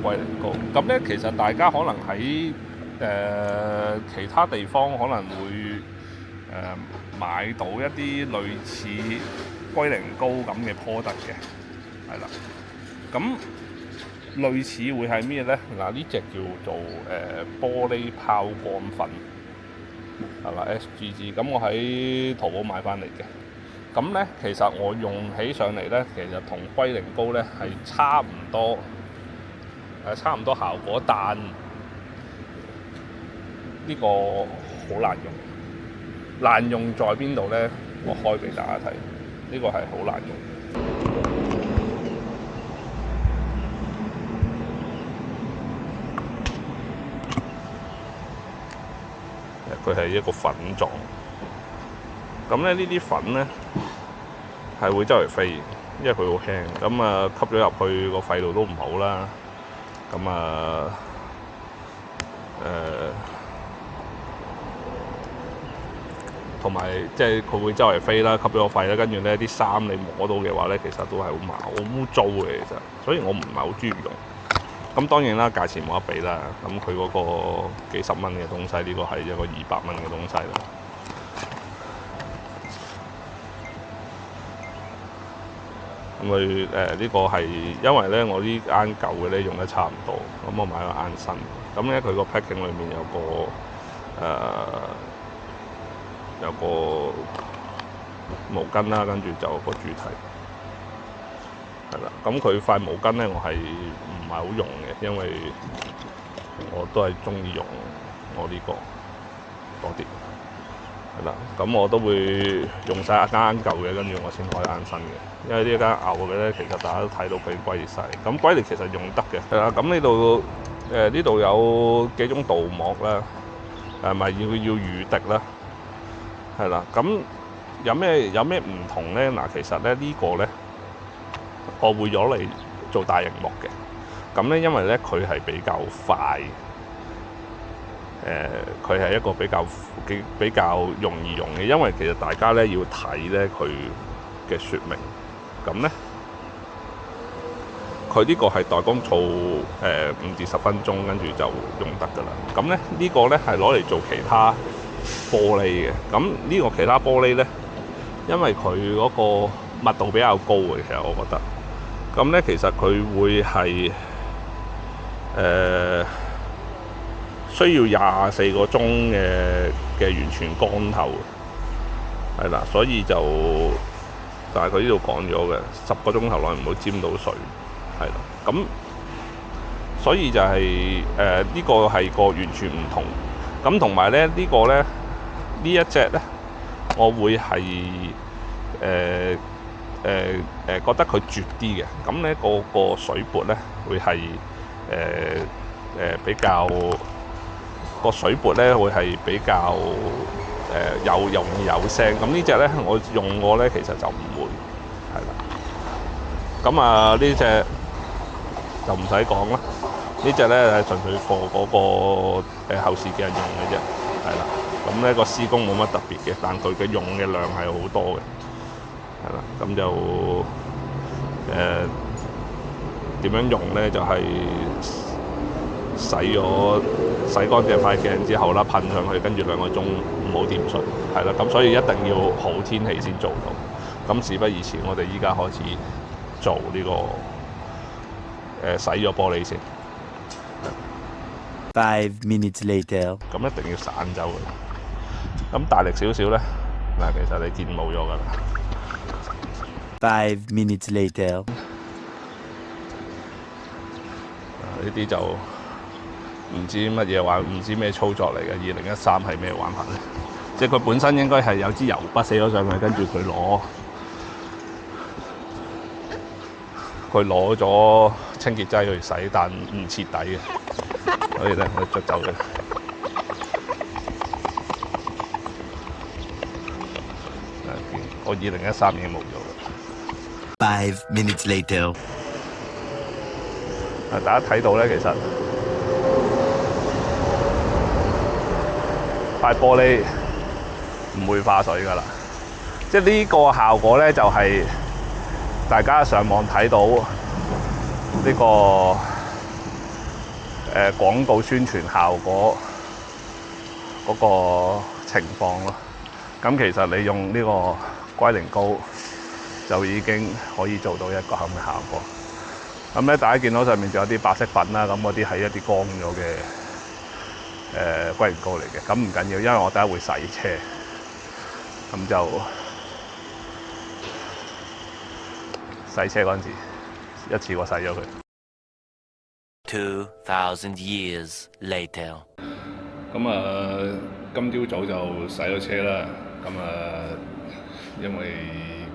龜苓膏。咁咧其實大家可能喺其他地方可能會買到一啲類似龜苓膏咁嘅 product 嘅，係啦。咁類似會係咩咧？嗱，呢隻叫做玻璃拋光粉，係啦 SGG。咁我喺淘寶買翻嚟嘅。咁咧其實我用起上嚟咧，其實同龜苓膏咧係差唔多，效果，但呢個好難用。難用在邊度咧？我開俾大家睇，呢個係好難用。佢係一個粉狀，咁咧呢啲粉咧係會周圍飛，因為佢好輕，咁啊吸咗入去個肺度都唔好啦。咁啊同埋即係佢會周圍飛啦，吸咗個肺啦，跟住咧啲衫你摸到嘅話咧，其實都係好麻好污糟嘅，其實，所以我唔係好中意用。咁當然啦，價錢冇得比啦。咁佢嗰個幾十蚊嘅東西，呢個係一個200蚊嘅東西啦。咁佢呢個係因為咧，我呢間舊嘅咧用得差唔多，咁我買咗間新。咁咧佢個 packing 裏面有個毛巾啦，跟住就有個主題。係啦，咁佢塊毛巾咧，我係唔係好用嘅，因為我都係中意用我呢個多啲。係啦，咁我都會用晒一間舊嘅，跟住我先開間新嘅。因為呢間牛嘅咧，其實大家都睇到佢龜裂晒。咁龜裂其實用得嘅。係啦，咁呢度有幾種鍍膜啦，咪要預滴啦。係啦，咁有咩唔同咧？嗱，其實咧呢個咧，我會攞嚟做大熒幕嘅。咁咧，因為咧佢係比較快，佢係一個比較容易用嘅。因為其實大家咧要睇咧佢嘅説明，咁咧佢呢個係代光醋5至10分鐘，跟住就用得㗎啦。咁咧呢個咧係攞嚟做其他玻璃嘅。咁呢個其他玻璃咧，因為佢嗰個密度比較高嘅，其實我覺得。咁咧其實佢會係需要24個鐘嘅完全乾透，係啦，所以但係佢呢度講咗嘅10個鐘頭內唔好沾到水，係啦。咁所以就係呢個係個完全唔同。咁同埋咧呢個咧呢一隻咧，我會係覺得佢絕啲嘅。咁咧個水撥咧會係比較個水撥咧會係比較容易有聲。咁呢隻咧我用過咧，其實就唔會係啦。咁啊呢隻就唔使講啦。呢隻咧係純粹貨嗰個後視鏡用嘅啫，係啦。咁咧個施工冇乜特別嘅，但佢嘅用嘅量係好多嘅，係啦。咁就點樣用咧？就係洗乾淨塊鏡之後啦，噴上去，跟住2個鐘唔好掂水，係啦。咁所以一定要好天氣先做到。咁事不宜遲，我哋依家開始做呢個洗咗玻璃先。5 minutes later， 咁一定要散走佢。咁大力少少咧，嗱，其實你見冇咗㗎啦。5 minutes later， 呢啲就唔知乜嘢玩，唔知咩操作嚟嘅。2013係咩玩法咧？即係佢本身應該係有支油筆寫咗上去，跟住佢攞咗清潔劑去洗，但唔徹底嘅。所以咧，我捽走佢。我2013已經冇咗啦。5 minutes later， 大家睇到咧，其實塊玻璃唔會化水㗎啦。即係呢個效果咧，就係大家上網睇到呢個廣告宣傳效果嗰個情況咯。咁其實你用呢個龜苓膏就已經可以做到一個咁嘅效果。咁咧，大家見到上面仲有啲白色粉啦，咁嗰啲係一啲乾咗嘅龜苓膏嚟嘅。咁唔緊要，因為我等下會洗車，咁就洗車嗰陣時一次過洗咗佢。2,000 years later. 咁今朝早就洗咗車啦。因為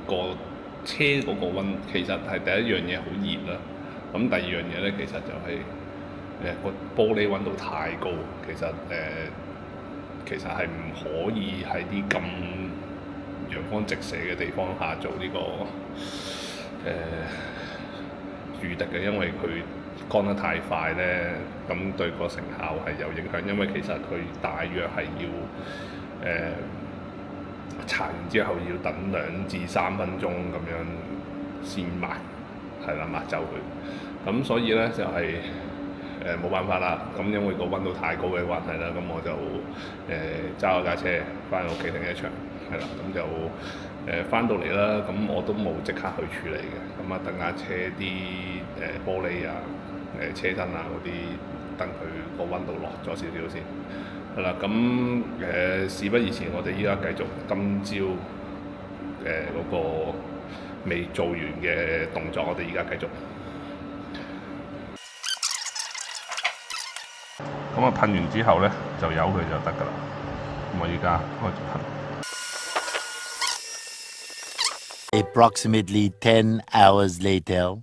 個車嗰個溫其實係第一樣嘢好熱啦。咁第二樣嘢咧，其實就係個玻璃溫度太高，其實係唔可以喺啲咁陽光直射嘅地方下做呢個預滴嘅，因為佢乾得太快咧，咁對個成效係有影響。因為其實佢大約係要搽完之後要等2至3分鐘咁樣先抹，係啦，抹走佢。咁所以咧就係冇辦法啦。咁因為個溫度太高嘅關係啦，咁我就揸我架車翻屋企停車場，係啦，咁就翻到嚟啦。咁我都冇即刻去處理嘅。咁啊，等架車啲玻璃啊、車燈啊嗰啲，等佢個溫度落咗少少先。係啦，咁事不宜遲，我哋依家繼續今朝嗰個未做完嘅動作，我哋依家繼續。咁啊，噴完之後咧，就由佢就得㗎啦。咁我依家開始噴。Approximately 10 hours later.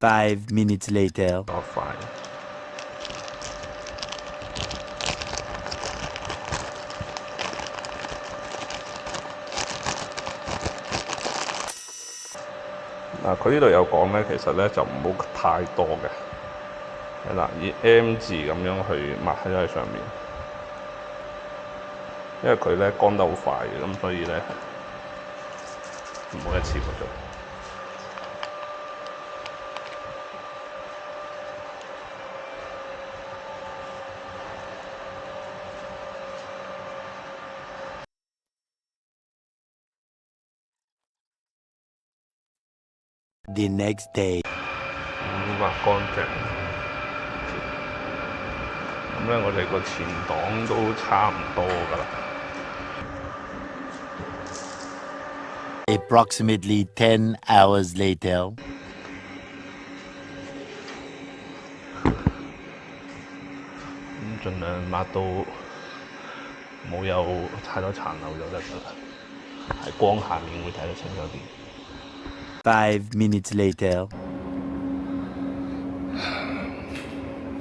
5 minutes later. 多快！嗱，佢呢度有講咧，其實咧就唔好太多嘅，係啦，以 M 字咁樣去抹喺上面，因為佢咧乾得好快嘅，咁所以咧唔好一次過做。The next day. 抹乾淨。咁咧，我哋個前擋都差唔多㗎啦。Approximately 10 hours later. 咁盡量抹到冇有太多殘留就得㗎啦。喺光下面會睇得清楚啲。5 minutes later.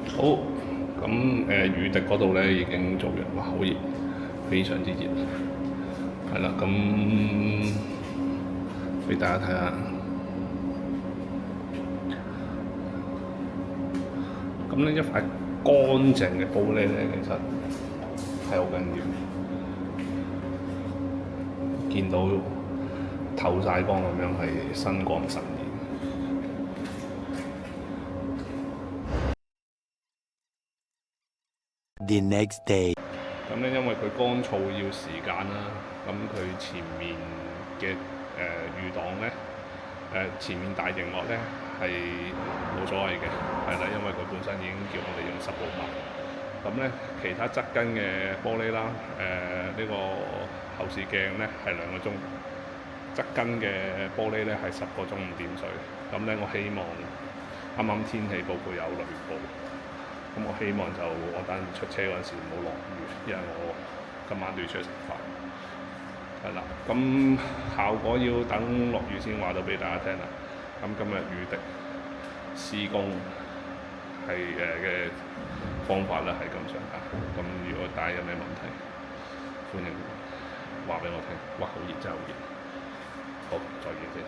好，咁雨滴嗰度咧已經做完，哇，好熱，非常之熱。係啦，咁俾大家睇下。咁呢一塊乾淨嘅玻璃咧，其實係好緊要。見到透晒光咁樣係身光神熱。The next day. 咁咧，因為佢乾燥要時間啦，咁佢前面嘅預檔咧，前面大螢幕咧係冇所謂嘅，係啦，因為佢本身已經叫我哋用10號抹。咁咧，其他側跟嘅玻璃啦，呢個後視鏡咧係2個鐘，側跟嘅玻璃咧係10個鐘唔掂水。咁咧，我希望啱啱天氣報告有雷暴。咁我希望就我等出車嗰陣時唔好落雨，因為我今晚都要出去食飯。係啦，咁效果要等落雨先話到俾大家聽啦。咁今日雨滴施工係嘅方法咧係咁上下。咁如果大家有咩問題，歡迎話俾我聽。哇，好熱，真係好熱。好，再見先。